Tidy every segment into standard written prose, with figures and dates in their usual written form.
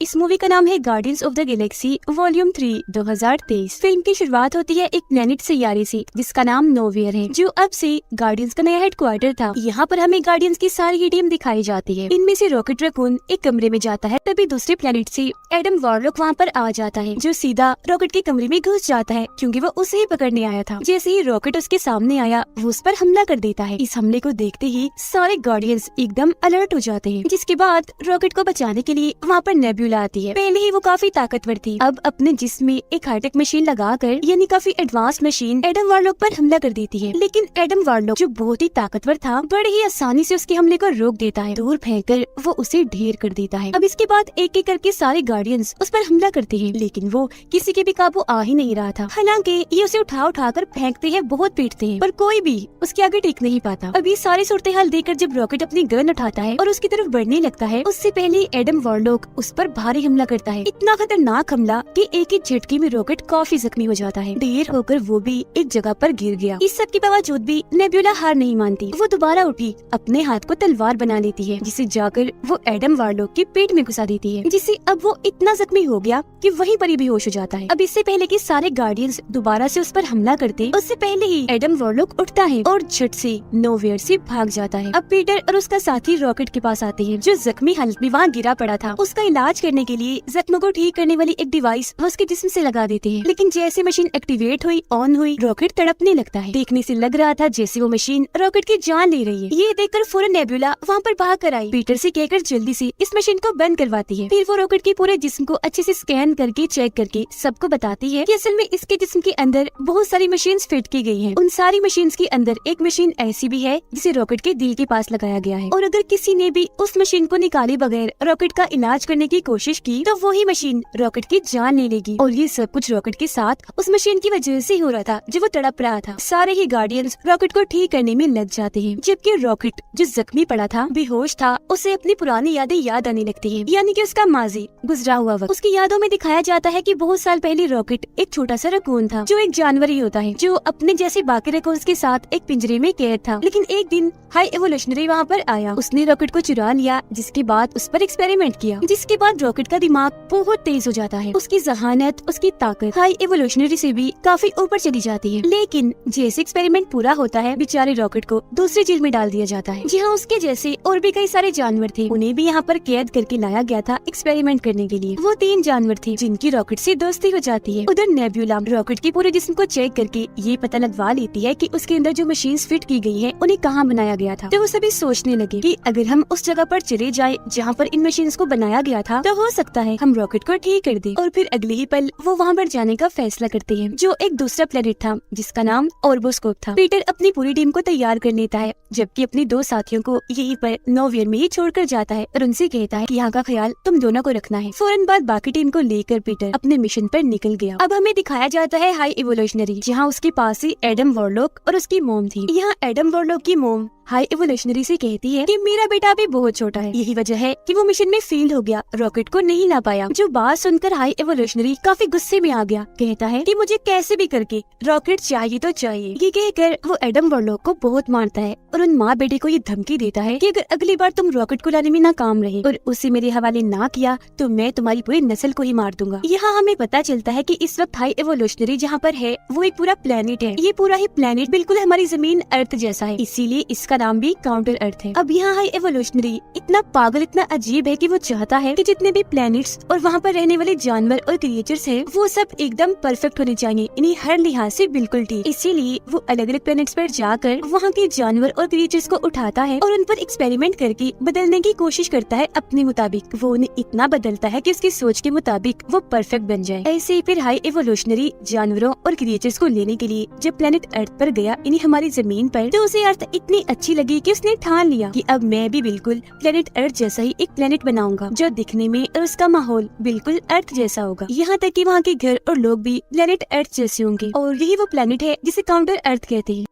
इस मूवी का नाम है guardians of the Galaxy volume 3 2023। Film की शुरुआत होती है एक प्लेनेट सैयारे से जिसका नाम नोवेयर है, जो अब से गार्डियंस का नया हेडक्वार्टर था। यहाँ पर हमें गार्डियंस की सारी ही टीम दिखाई जाती है। इनमें से रॉकेट रैकून एक कमरे में जाता है, तभी दूसरे प्लेनेट से एडम वॉरलॉक वहाँ पर आ जाता है, जो सीधा रॉकेट के कमरे में घुस जाता है क्योंकि वो उसे ही पकड़ने आया था। जैसे ही रॉकेट उसके सामने आया, वो उस पर हमला कर देता है। इस हमले को देखते ही सारे गार्डियंस एकदम अलर्ट हो जाते हैं। जिसके बाद रॉकेट को बचाने के लिए वहाँ पर नेब्यूला आती है। पहले ही वो काफी ताकतवर थी, अब अपने जिस्म में एक हाईटेक मशीन लगाकर, यानी काफी एडवांस मशीन, एडम वॉरलॉक पर हमला कर देती है। लेकिन एडम वॉरलॉक जो बहुत ही ताकतवर था, बड़े ही आसानी से उसके हमले को रोक देता है। दूर फेंककर वो उसे ढेर कर देता है। अब इसके बाद एक एक करके सारे गार्डियंस उस पर हमला करते हैं, लेकिन वो किसी के भी काबू आ ही नहीं रहा था। हालांकि ये उसे उठा कर फेंकते हैं, बहुत पीटते हैं, पर कोई भी उसके आगे टिक नहीं पाता। अभी सारी सूरत हाल देखकर जब रॉकेट अपनी गन उठाता है और उसकी तरफ बढ़ने लगता है, उससे पहले एडम वॉरलॉक उस पर भारी हमला करता है। इतना खतरनाक हमला कि एक ही झटके में रॉकेट काफी जख्मी हो जाता है। ढेर होकर वो भी एक जगह पर गिर गया। इस सब के बावजूद भी नेब्यूला हार नहीं मानती। वो दोबारा उठी, अपने हाथ को तलवार बना लेती है, जिसे जाकर वो एडम वॉरलॉक के पेट में घुसा देती है, जिससे अब वो इतना जख्मी हो गया कि वहीं पर ही बेहोश हो जाता है। अब इससे पहले कि सारे गार्डियंस दोबारा से उस पर हमला करते, उससे पहले ही एडम वॉरलॉक उठता है और झट से नोवेयर से भाग जाता है। अब पीटर और उसका साथी रॉकेट के पास आते हैं, जो जख्मी हालत में वहाँ गिरा पड़ा था। उसका इलाज करने के लिए जख्मों को ठीक करने वाली एक डिवाइस वो उसके जिस्म से लगा देते हैं। लेकिन जैसे मशीन एक्टिवेट हुई, ऑन हुई, रॉकेट तड़पने लगता है। देखने से लग रहा था जैसे वो मशीन रॉकेट की जान ले रही है। ये देखकर फौरन नेब्यूला वहाँ पर भाग कर आई, पीटर से कहकर जल्दी से इस मशीन को बंद करवाती है। फिर वो रॉकेट के पूरे जिस्म को अच्छे से स्कैन करके चेक करके सबको बताती है कि असल में इसके जिस्म के अंदर बहुत सारी मशीन्स फिट की गई हैं। उन सारी मशीन्स के अंदर एक मशीन ऐसी भी है जिसे रॉकेट के दिल के पास लगाया गया है, और अगर किसी ने भी उस मशीन को निकाले बगैर रॉकेट का इलाज करने की कोशिश की तो वही मशीन रॉकेट की जान ले लेगी। और ये सब कुछ रॉकेट के साथ उस मशीन की वजह से हो रहा था, जो वो तड़प रहा था। सारे ही गार्डियंस रॉकेट को ठीक करने में लग जाते हैं, जबकि रॉकेट जो जख्मी पड़ा था, बेहोश था, उसे अपनी पुरानी यादें याद आने लगती है, यानी कि उसका माजी, गुजरा हुआ वक्त। उसकी यादों में दिखाया जाता है कि बहुत साल पहले रॉकेट एक छोटा सा रकून था, जो एक जानवर ही होता है, जो अपने जैसे बाकी रकून्स के साथ एक पिंजरे में कैद था। लेकिन एक दिन हाई एवोल्यूशनरी वहाँ पर आया, उसने रॉकेट को चुरा लिया, जिसके बाद उस पर एक्सपेरिमेंट किया, जिसके बाद रॉकेट का दिमाग बहुत तेज हो जाता है। उसकी जहानत, उसकी ताकत हाई एवोल्यूशनरी से भी काफी ऊपर चली जाती है। लेकिन जैसे एक्सपेरिमेंट पूरा होता है, बेचारे रॉकेट को दूसरी जेल में डाल दिया जाता है, जहाँ उसके जैसे और भी कई सारे जानवर थे। उन्हें भी यहाँ पर कैद करके लाया गया था एक्सपेरिमेंट करने के लिए। वो 3 जानवर थे जिनकी रॉकेट से दोस्ती हो जाती है। उधर नेब्यूला रॉकेट के पूरे जिस्म को चेक करके ये पता लगवा लेती है कि उसके अंदर जो मशीन्स फिट की गई है उन्हें कहाँ बनाया गया था। तो वो सभी सोचने लगे कि अगर हम उस जगह पर चले जाए जहाँ पर इन मशीन्स को बनाया गया था, तो हो सकता है हम रॉकेट को ठीक कर दे। और फिर अगले ही पल वो वहाँ पर जाने का फैसला करते हैं, जो एक दूसरा प्लेनेट था जिसका नाम ऑर्बोस्कोप था। पीटर अपनी पूरी टीम को तैयार कर लेता है, जबकि अपने 2 साथियों को यहीं पर नोवेयर में ही छोड़कर जाता है और उनसे कहता है कि यहाँ का ख्याल तुम दोनों को रखना है। फौरन बाद बाकी टीम को लेकर पीटर अपने मिशन पर निकल गया। अब हमें दिखाया जाता है हाई इवोल्यूशनरी, जहाँ उसके पास ही एडम वॉरलॉक और उसकी मोम थी। यहाँ एडम वॉरलॉक की मोम हाई इवोल्यूशनरी से कहती है कि मेरा बेटा अभी बहुत छोटा है, यही वजह है कि वो मिशन में फेल हो गया, रॉकेट को नहीं ला पाया। जो बात सुनकर हाई इवोल्यूशनरी काफी गुस्से में आ गया, कहता है कि मुझे कैसे भी करके रॉकेट चाहिए तो चाहिए। ये कहकर वो एडम वॉरलॉक को बहुत मारता है और उन माँ बेटे को ये धमकी देता है कि अगर अगली बार तुम रॉकेट को लाने में नाकाम रहे और उसे मेरे हवाले ना किया तो मैं तुम्हारी पूरी नस्ल को ही मार दूंगा। यहाँ हमें पता चलता है कि इस वक्त हाई इवोल्यूशनरी जहाँ पर है वो एक पूरा प्लेनेट है। ये पूरा ही प्लेनेट बिल्कुल हमारी जमीन अर्थ जैसा है, इसीलिए इसका नाम भी काउंटर अर्थ है। अब यहाँ हाई एवोल्यूशनरी इतना पागल, इतना अजीब है कि वो चाहता है कि जितने भी प्लैनेट्स और वहाँ पर रहने वाले जानवर और क्रिएचर्स हैं, वो सब एकदम परफेक्ट होने चाहिए, इन्हें हर लिहाज से बिल्कुल ठीक। इसीलिए वो अलग अलग प्लैनेट्स पर जाकर वहाँ के जानवर और क्रिएचर्स को उठाता है और उन पर एक्सपेरिमेंट करके बदलने की कोशिश करता है अपने मुताबिक। वो उन्हें इतना बदलता है कि उसकी सोच के मुताबिक वो परफेक्ट बन जाए। ऐसे ही फिर हाई एवोल्यूशनरी जानवरों और क्रिएचर्स को लेने के लिए जब प्लेनेट अर्थ पर गया, इन्हें हमारी जमीन पर, तो उसे अर्थ इतनी अच्छी लगी कि उसने ठान लिया कि अब मैं भी बिल्कुल प्लेनेट अर्थ जैसा ही एक प्लेनेट बनाऊंगा, जो दिखने में और उसका माहौल बिल्कुल अर्थ जैसा होगा। यहाँ तक कि वहाँ के घर और लोग भी प्लेनेट अर्थ जैसे होंगे, और यही वो प्लेनेट है जिसे काउंटर अर्थ कहते हैं।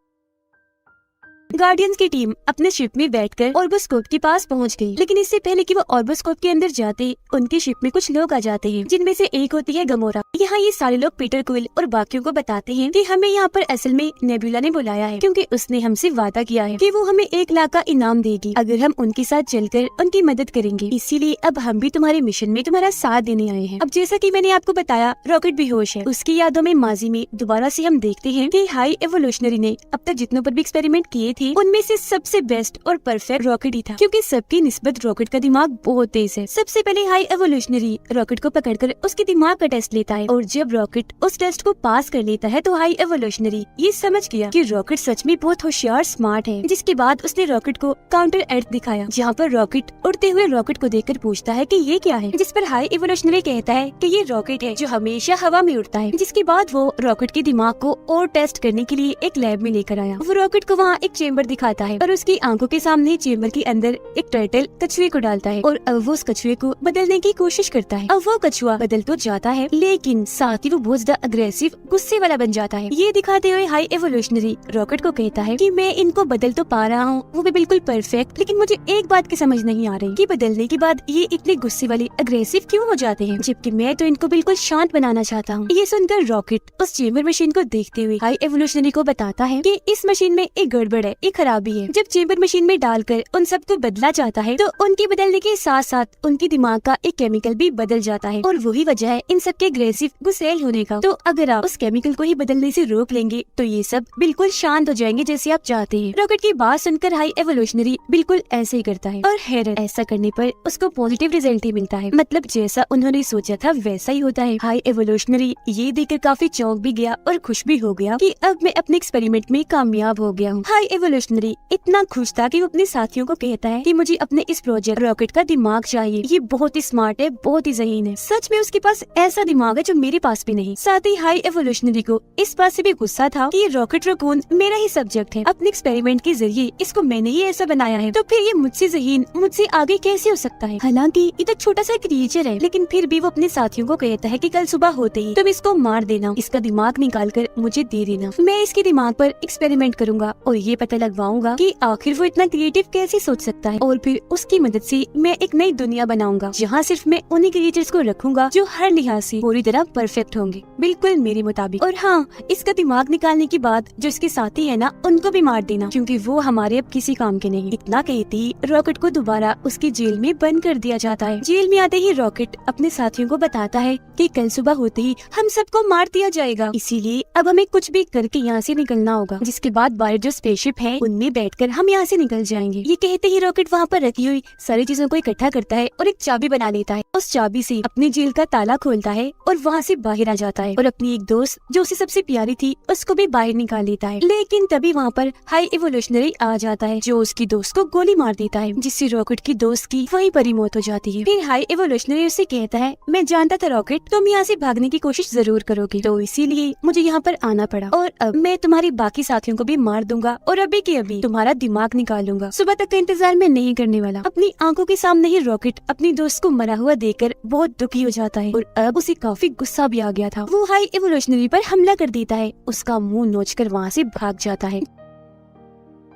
गार्डियंस की टीम अपने शिप में बैठकर ऑर्बोस्कोप के पास पहुंच गई, लेकिन इससे पहले कि वो ऑर्बोस्कोप के अंदर जाते उनकी शिप में कुछ लोग आ जाते हैं, जिनमें से एक होती है गमोरा। यहाँ ये सारे लोग पीटर क्विल और बाकियों को बताते हैं कि हमें यहाँ पर असल में नेबुला ने बुलाया है, क्योंकि उसने हमसे वादा किया है कि वो हमें 1 लाख का इनाम देगी अगर हम उनके साथ चलकर उनकी मदद करेंगे। इसीलिए अब हम भी तुम्हारे मिशन में तुम्हारा साथ देने आए हैं। अब जैसा कि मैंने आपको बताया, रॉकेट बेहोश है। उसकी यादों में माजी में दोबारा से हम देखते हैं कि हाई एवोल्यूशनरी ने अब तक जितनों पर भी एक्सपेरिमेंट किए थे उनमें से सबसे बेस्ट और परफेक्ट रॉकेट ही था, क्योंकि सबकी निस्बत रॉकेट का दिमाग बहुत तेज है। सबसे पहले हाई एवोल्यूशनरी रॉकेट को पकड़कर उसके दिमाग का टेस्ट लेता है, और जब रॉकेट उस टेस्ट को पास कर लेता है तो हाई एवोल्यूशनरी ये समझ गया कि रॉकेट सच में बहुत होशियार स्मार्ट है। जिसके बाद उसने रॉकेट को काउंटर अर्थ दिखाया, जहाँ पर रॉकेट उड़ते हुए रॉकेट को देखकर पूछता है कि ये क्या है, जिस पर हाई एवोल्यूशनरी कहता है कि ये रॉकेट है जो हमेशा हवा में उड़ता है। जिसके बाद वो रॉकेट के दिमाग को और टेस्ट करने के लिए एक लैब में लेकर आया। वो रॉकेट को वहाँ एक चेम्बर दिखाता है और उसकी आंखों के सामने चेम्बर के अंदर एक टर्टल कछुए को डालता है, और अब वो उस कछुए को बदलने की कोशिश करता है। अब वो कछुआ बदल तो जाता है, लेकिन साथ ही वो बहुत ज्यादा अग्रेसिव गुस्से वाला बन जाता है। ये दिखाते हुए हाई एवोल्यूशनरी रॉकेट को कहता है कि मैं इनको बदल तो पा रहा हूँ, वो भी बिल्कुल परफेक्ट, लेकिन मुझे एक बात की समझ नहीं आ रही कि बदलने के बाद ये इतने गुस्से वाले अग्रेसिव क्यों हो जाते हैं, जबकि मैं तो इनको बिल्कुल शांत बनाना चाहता हूँ। ये सुनकर रॉकेट उस चेम्बर मशीन को देखते हुए हाई एवोल्यूशनरी को बताता है कि इस मशीन में एक गड़बड़ है, एक खराबी है। जब चेम्बर मशीन में डालकर उन सबको बदला जाता है तो उनके बदलने के साथ साथ उनके दिमाग का एक केमिकल भी बदल जाता है, और वही वजह है इन सबके अग्रेसिव गुस्सैल होने का। तो अगर आप उस केमिकल को ही बदलने से रोक लेंगे तो ये सब बिल्कुल शांत हो जाएंगे जैसे आप चाहते हैं। रॉकेट की बात सुनकर हाई एवोल्यूशनरी बिल्कुल ऐसे ही करता है, और हैरत, ऐसा करने पर उसको पॉजिटिव रिजल्ट ही मिलता है। मतलब जैसा उन्होंने सोचा था वैसा ही होता है। हाई एवोल्यूशनरी ये देखकर काफी चौंक भी गया और खुश भी हो गया कि अब मैं अपने एक्सपेरिमेंट में कामयाब हो गया हूँ। हाई एवोल्यूशनरी इतना खुश था कि वो अपने साथियों को कहता है कि मुझे अपने इस प्रोजेक्ट रॉकेट का दिमाग चाहिए, ये बहुत ही स्मार्ट है, बहुत ही ज़हीन है। सच में उसके पास ऐसा दिमाग है जो मेरे पास भी नहीं। साथ ही हाई एवोल्यूशनरी को इस बात से भी गुस्सा था कि ये रॉकेट रकून मेरा ही सब्जेक्ट है, अपने एक्सपेरिमेंट के जरिए इसको मैंने ही ऐसा बनाया है, तो फिर ये मुझसे ज़हीन, मुझसे आगे कैसे हो सकता है। हालांकि ये तो छोटा सा क्रिएचर है, लेकिन फिर भी वो अपने साथियों को कहता है कि कल सुबह होते ही तुम इसको मार देना, इसका दिमाग निकाल कर मुझे दे देना, मैं इसके दिमाग पर एक्सपेरिमेंट करूंगा और ये पता लगवाऊंगा कि आखिर वो इतना क्रिएटिव कैसे सोच सकता है, और फिर उसकी मदद से मैं एक नई दुनिया बनाऊंगा जहाँ सिर्फ मैं उन्हीं क्रिएचर्स को रखूंगा जो हर लिहाज से पूरी तरह परफेक्ट होंगे, बिल्कुल मेरे मुताबिक। और हाँ, इसका दिमाग निकालने के बाद जो इसके साथी है ना, उनको भी मार देना, क्योंकि वो हमारे अब किसी काम के नहीं। इतना कहती रॉकेट को दोबारा उसकी जेल में बंद कर दिया जाता है। जेल में आते ही रॉकेट अपने साथियों को बताता है कि कल सुबह होते ही हम सबको मार दिया जाएगा, इसीलिए अब हमें कुछ भी करके यहाँ से निकलना होगा। जिसके बाद बाहर जो स्पेसशिप है उनमें बैठकर हम यहाँ से निकल जाएंगे। ये कहते ही रॉकेट वहाँ पर रखी हुई सारी चीजों को इकट्ठा करता है और एक चाबी बना लेता है। उस चाबी से अपनी जेल का ताला खोलता है और वहाँ से बाहर आ जाता है, और अपनी एक दोस्त जो उसे सबसे प्यारी थी उसको भी बाहर निकाल लेता है। लेकिन तभी वहाँ पर हाई एवोल्यूशनरी आ जाता है जो उसकी दोस्त को गोली मार देता है, जिससे रॉकेट की दोस्त की वहीं पर ही मौत हो जाती है। फिर हाई एवोल्यूशनरी उसे कहता है, मैं जानता था रॉकेट तुम यहाँ से भागने की कोशिश जरूर करोगे, तो इसीलिए मुझे यहाँ पर आना पड़ा, और अब मैं तुम्हारी बाकी साथियों को भी मार दूंगा और अभी के अभी तुम्हारा दिमाग निकालूंगा। सुबह तक का इंतजार मैं नहीं करने वाला। अपनी आंखों के सामने ही रॉकेट अपनी दोस्त को मरा हुआ देखकर बहुत दुखी हो जाता है, और अब उसे काफी गुस्सा भी आ गया था। वो हाई एवोल्यूशनरी पर हमला कर देता है, उसका मुंह नोचकर वहाँ से भाग जाता है।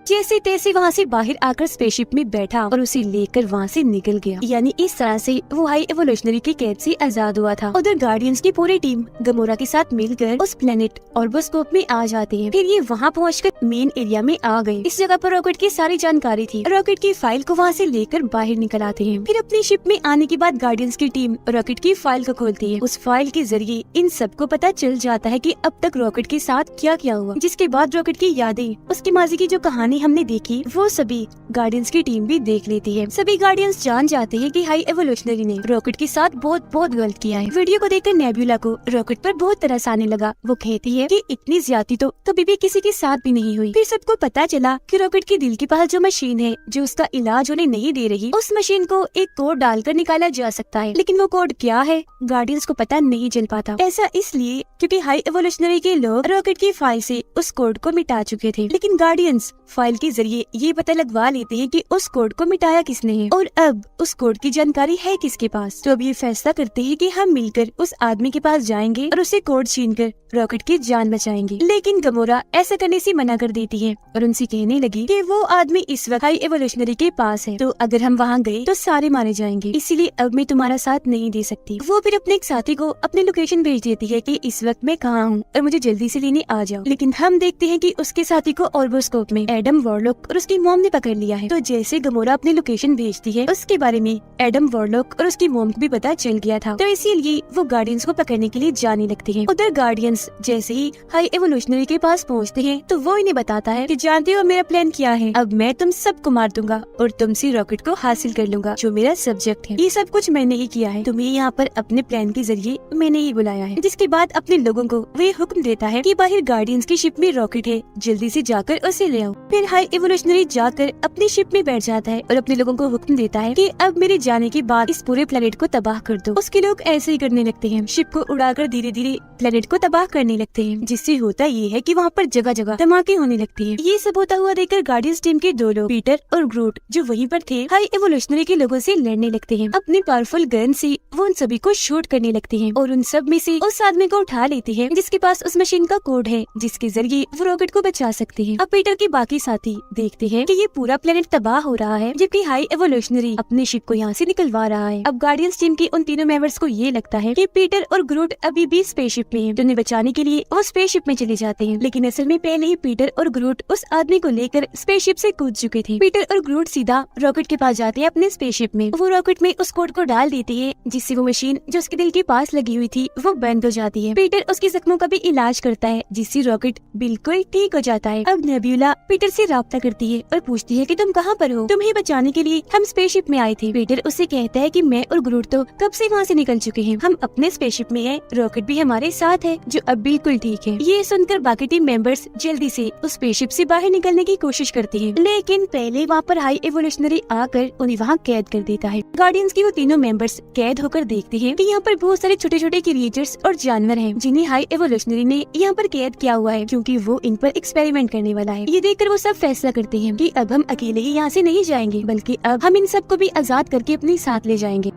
जैसे तैसे वहाँ से बाहर आकर स्पेसशिप में बैठा और उसे लेकर वहाँ से निकल गया। यानी इस तरह से वो हाई एवोल्यूशनरी की कैद से आजाद हुआ था। उधर गार्डियंस की पूरी टीम गमोरा के साथ मिलकर उस प्लेनेट ऑर्बोस्कोप में आ जाते हैं। फिर ये वहाँ पहुँचकर मेन एरिया में आ गए। इस जगह पर रॉकेट की सारी जानकारी थी। रॉकेट की फाइल को वहाँ से लेकर बाहर निकल आते हैं। फिर अपनी शिप में आने के बाद गार्डियंस की टीम रॉकेट की फाइल को खोलती है। उस फाइल के जरिए इन सबको पता चल जाता है कि अब तक रॉकेट के साथ क्या क्या हुआ। जिसके बाद रॉकेट की यादें, उसकी माजी की जो कहानी हमने देखी, वो सभी गार्डियंस की टीम भी देख लेती है। सभी गार्डियंस जान जाते हैं कि हाई एवोल्यूशनरी ने रॉकेट के साथ बहुत गलत किया है। वीडियो को देखकर नेबुला को रॉकेट पर बहुत तरस आने लगा। वो कहती है कि इतनी ज्यादती तो कभी भी किसी के साथ भी नहीं हुई। फिर सबको पता चला कि रॉकेट के दिल के पास जो मशीन है जो उसका इलाज उन्हें नहीं दे रही, उस मशीन को एक कोड डालकर निकाला जा सकता है, लेकिन वो कोड क्या है गार्डियंस को पता नहीं चल पाता। ऐसा इसलिए क्योंकि हाई एवोल्यूशनरी के लोग रॉकेट की फाइल से उस कोड को मिटा चुके थे, लेकिन गार्डियंस फाइल के जरिए ये पता लगवा लेते हैं कि उस कोड को मिटाया किसने है और अब उस कोड की जानकारी है किसके पास। तो अब ये फैसला करते हैं कि हम मिलकर उस आदमी के पास जाएंगे और उसे कोड छीनकर रॉकेट की जान बचाएंगे। लेकिन गमोरा ऐसा करने से मना कर देती है और उनसे कहने लगी कि वो आदमी इस वक्त हाई एवोल्यूशनरी के पास है, तो अगर हम वहाँ गए तो सारे मारे जाएंगे, इसीलिए अब मैं तुम्हारा साथ नहीं दे सकती। वो फिर अपने एक साथी को अपनी लोकेशन भेज देती है कि इस वक्त मैं कहाँ हूँ और मुझे जल्दी से लेने आ जाओ। लेकिन हम देखते हैं कि उसके साथी को ऑर्बोस्कोप में एडम वॉरलॉक और उसकी मॉम ने पकड़ लिया है। तो जैसे गमोरा अपनी लोकेशन भेजती है, उसके बारे में एडम वॉरलॉक और उसकी मॉम को भी पता चल गया था, तो इसीलिए वो गार्डियंस को पकड़ने के लिए जाने लगते हैं। उधर गार्डियंस जैसे ही हाई एवोल्यूशनरी के पास पहुंचते हैं तो वो इन्हें बताता है कि जानते हो मेरा प्लान क्या है, अब मैं तुम सबको मार दूंगा और तुमसे रॉकेट को हासिल कर लूंगा जो मेरा सब्जेक्ट है। ये सब कुछ मैंने ही किया है, तुम्हें यहाँ पर अपने प्लान के जरिए मैंने ही बुलाया है। जिसके बाद अपने लोगों को वे हुक्म देता है कि बाहर गार्डियंस की शिप में रॉकेट है, जल्दी से जाकर उसे ले आओ। फिर हाई एवोल्यूशनरी जाकर अपनी शिप में बैठ जाता है और अपने लोगों को हुक्म देता है कि अब मेरे जाने के बाद इस पूरे प्लेनेट को तबाह कर दो। उसके लोग ऐसे ही करने लगते हैं, शिप को उड़ाकर धीरे धीरे प्लेनेट को तबाह करने लगते हैं। जिससे होता ये है कि वहाँ पर जगह जगह धमाके होने लगते हैं। ये सब होता हुआ देखकर गार्डियंस टीम के दो लोग पीटर और ग्रूट जो वहीं पर थे हाई एवोल्यूशनरी के लोगों से लड़ने लगते हैं। अपने पावरफुल गन से वो उन सभी को शूट करने लगते हैं और उन सब में से उस आदमी को उठा लेते हैं जिसके पास उस मशीन का कोड है जिसके जरिए वो रॉकेट को बचा सकते हैं। अब पीटर के बाकी साथी देखते हैं कि ये पूरा प्लेनेट तबाह हो रहा है जबकि हाई एवोल्यूशनरी अपने शिप को यहाँ से निकलवा रहा है। अब गार्डियंस टीम के उन तीनों मेंबर्स को ये लगता है कि पीटर और ग्रूट अभी भी स्पेसशिप में हैं, तो उन्हें बचाने के लिए वो स्पेसशिप में चले जाते हैं। लेकिन असल में पहले ही पीटर और ग्रूट उस आदमी को लेकर स्पेसशिप से कूद चुके थे। पीटर और ग्रूट सीधा रॉकेट के पास जाते हैं अपने स्पेसशिप में। वो रॉकेट में उस कोड को डाल देते हैं जिससे वो मशीन जो उसके दिल के पास लगी हुई थी वो बंद हो जाती है। पीटर उसके जख्मों का भी इलाज करता है जिससे रॉकेट बिल्कुल ठीक हो जाता है। अब नेब्यूला पीटर से राब्ता करती है और पूछती है कि तुम कहाँ पर हो, तुम्हें बचाने के लिए हम स्पेसशिप में आए थे। पीटर उससे कहता है कि मैं और ग्रूट तो कब से वहाँ से निकल चुके हैं, हम अपने स्पेसशिप में हैं, रॉकेट भी हमारे साथ है जो अब बिल्कुल ठीक है। ये सुनकर बाकी टीम मेंबर्स जल्दी से उस स्पेसशिप से बाहर निकलने की कोशिश करते हैं, लेकिन पहले वहाँ पर हाई एवोल्यूशनरी आकर उन्हें वहाँ कैद कर देता है। गार्डियंस की वो तीनों मेंबर्स कैद होकर देखते हैं कि यहाँ पर बहुत सारे छोटे छोटे क्रिएचर्स और जानवर हैं जिन्हें हाई एवोल्यूशनरी ने यहाँ पर कैद किया हुआ है क्योंकि वो इन पर एक्सपेरिमेंट करने वाला है। ये देखकर वो सब फैसला करते हैं कि अब हम अकेले ही यहाँ से नहीं जाएंगे बल्कि अब हम इन सबको भी आजाद करके अपने साथ ले जाएंगे।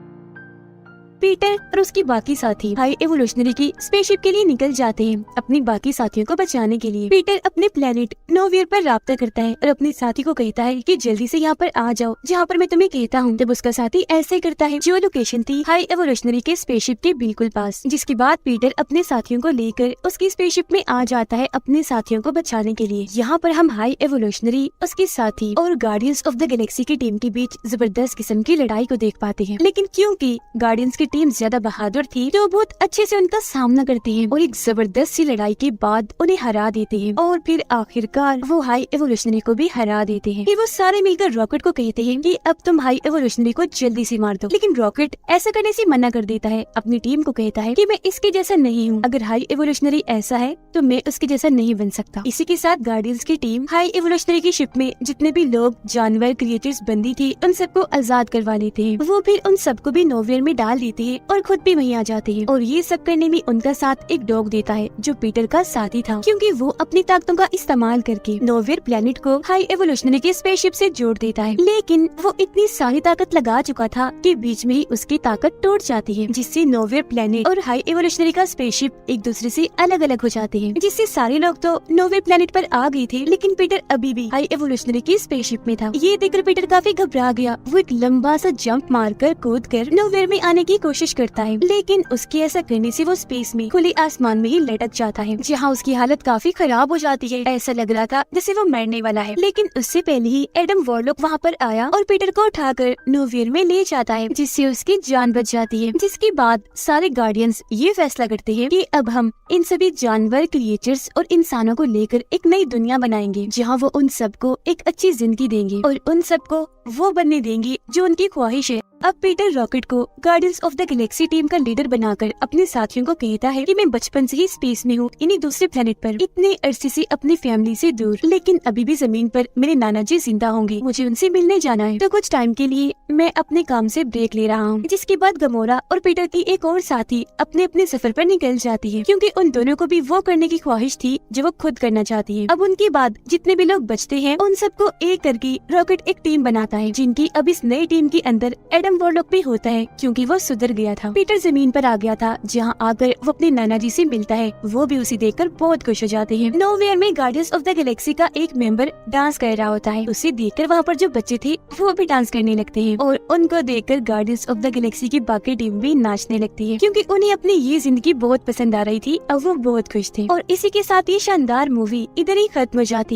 पीटर और उसके बाकी साथी हाई एवोल्यूशनरी की स्पेसशिप के लिए निकल जाते हैं अपने बाकी साथियों को बचाने के लिए। पीटर अपने प्लेनेट नोवियर पर राब्ता करता है और अपने साथी को कहता है कि जल्दी से यहाँ पर आ जाओ जहाँ पर मैं तुम्हें कहता हूँ। तब उसका साथी ऐसे करता है जो लोकेशन थी हाई एवोल्यूशनरी के स्पेसशिप के बिल्कुल पास। जिसके बाद पीटर अपने साथियों को लेकर उसकी स्पेसशिप में आ जाता है अपने साथियों को बचाने के लिए। यहाँ पर हम हाई एवोल्यूशनरी, उसके साथी और गार्डियंस ऑफ द गैलेक्सी की टीम के बीच जबरदस्त किस्म की लड़ाई को देख पाते हैं। लेकिन क्योंकि गार्डियंस की टीम ज्यादा बहादुर थी तो बहुत अच्छे से उनका सामना करती है और एक जबरदस्त सी लड़ाई के बाद उन्हें हरा देते हैं और फिर आखिरकार वो हाई एवोल्यूशनरी को भी हरा देते हैं। फिर वो सारे मिलकर रॉकेट को कहते हैं कि अब तुम हाई एवोल्यूशनरी को जल्दी से मार दो, लेकिन रॉकेट ऐसा करने से मना कर देता है। अपनी टीम को कहता है कि मैं इसके जैसा नहीं हूँ, अगर हाई एवोल्यूशनरी ऐसा है तो मैं उसके जैसा नहीं बन सकता। इसी के साथ गार्डियंस की टीम हाई एवोल्यूशनरी की शिप में जितने भी लोग, जानवर, क्रिएचर्स बंदी थी उन सबको आजाद करवा लेते हैं। वो फिर उन सबको भी नोवियर में डाल देते हैं और खुद भी वहीं आ जाते हैं। और ये सब करने में उनका साथ एक डॉग देता है जो पीटर का साथी था, क्योंकि वो अपनी ताकतों का इस्तेमाल करके नोवियर प्लेनेट को हाई एवोल्यूशनरी के स्पेसशिप से जोड़ देता है। लेकिन वो इतनी सारी ताकत लगा चुका था कि बीच में ही उसकी ताकत टूट जाती है, जिससे नोवियर प्लेनेट और हाई एवोल्यूशनरी का स्पेसशिप एक दूसरे से अलग अलग हो जाते हैं। जिससे सारे लोग तो नोवियर प्लेनेट पर आ गए थे, लेकिन पीटर अभी भी हाई एवोल्यूशनरी की स्पेसशिप में था। ये देखकर पीटर काफी घबरा गया। वो एक लंबा सा जंप मारकर कूदकर नोवियर में आने की कोशिश करता है, लेकिन उसके ऐसा करने से वो स्पेस में खुले आसमान में ही लटक जाता है, जहाँ उसकी हालत काफी खराब हो जाती है। ऐसा लग रहा था जैसे वो मरने वाला है। लेकिन उससे पहले ही एडम वॉरलॉक वहाँ पर आया और पीटर को उठाकर नोवियर में ले जाता है, जिससे उसकी जान बच जाती है। जिसके बाद सारे गार्डियंस ये फैसला करते हैं कि अब हम इन सभी जानवर, क्रिएचर्स और इंसानों को लेकर एक नई दुनिया बनाएंगे, जहाँ वो उन सबको एक अच्छी जिंदगी देंगे और उन सबको वो बनने देंगे जो उनकी ख्वाहिश है। अब पीटर रॉकेट को guardians of the Galaxy team का लीडर बनाकर अपने साथियों को कहता है कि मैं बचपन से ही स्पेस में हूँ, इन्हीं दूसरे प्लेनेट पर, इतने अरसे से अपनी फैमिली से दूर, लेकिन अभी भी जमीन पर मेरे नाना जी जिंदा होंगे, मुझे उनसे मिलने जाना है। तो कुछ टाइम के लिए मैं अपने काम से ब्रेक ले रहा हूँ। जिसके बाद गमोरा और पीटर की एक और साथी अपने अपने सफर पर निकल जाती है, क्योंकि उन दोनों को भी वो करने की ख्वाहिश थी जो वो खुद करना चाहती है। अब उनके बाद जितने भी लोग बचते हैं उन सबको एक करके रॉकेट एक टीम बनाता है, जिनकी अब इस नई टीम के अंदर एडम वॉरलॉक भी होता है, क्योंकि वो सुधर गया था। पीटर जमीन पर आ गया था, जहाँ आकर वो अपने नाना जी से मिलता है। वो भी उसे देखकर बहुत खुश हो जाते हैं। नोवेयर में गार्डियंस ऑफ द गैलेक्सी का एक मेंबर डांस कर रहा होता है। उसे देखकर वहाँ पर जो बच्चे थे वो भी डांस करने लगते हैं, और उनको देखकर गार्डियंस ऑफ द गैलेक्सी की बाकी टीम भी नाचने लगती है, क्योंकि उन्हें अपनी ये जिंदगी बहुत पसंद आ रही थी। अब वो बहुत खुश थे। और इसी के साथ ये शानदार मूवी इधर ही खत्म हो जाती।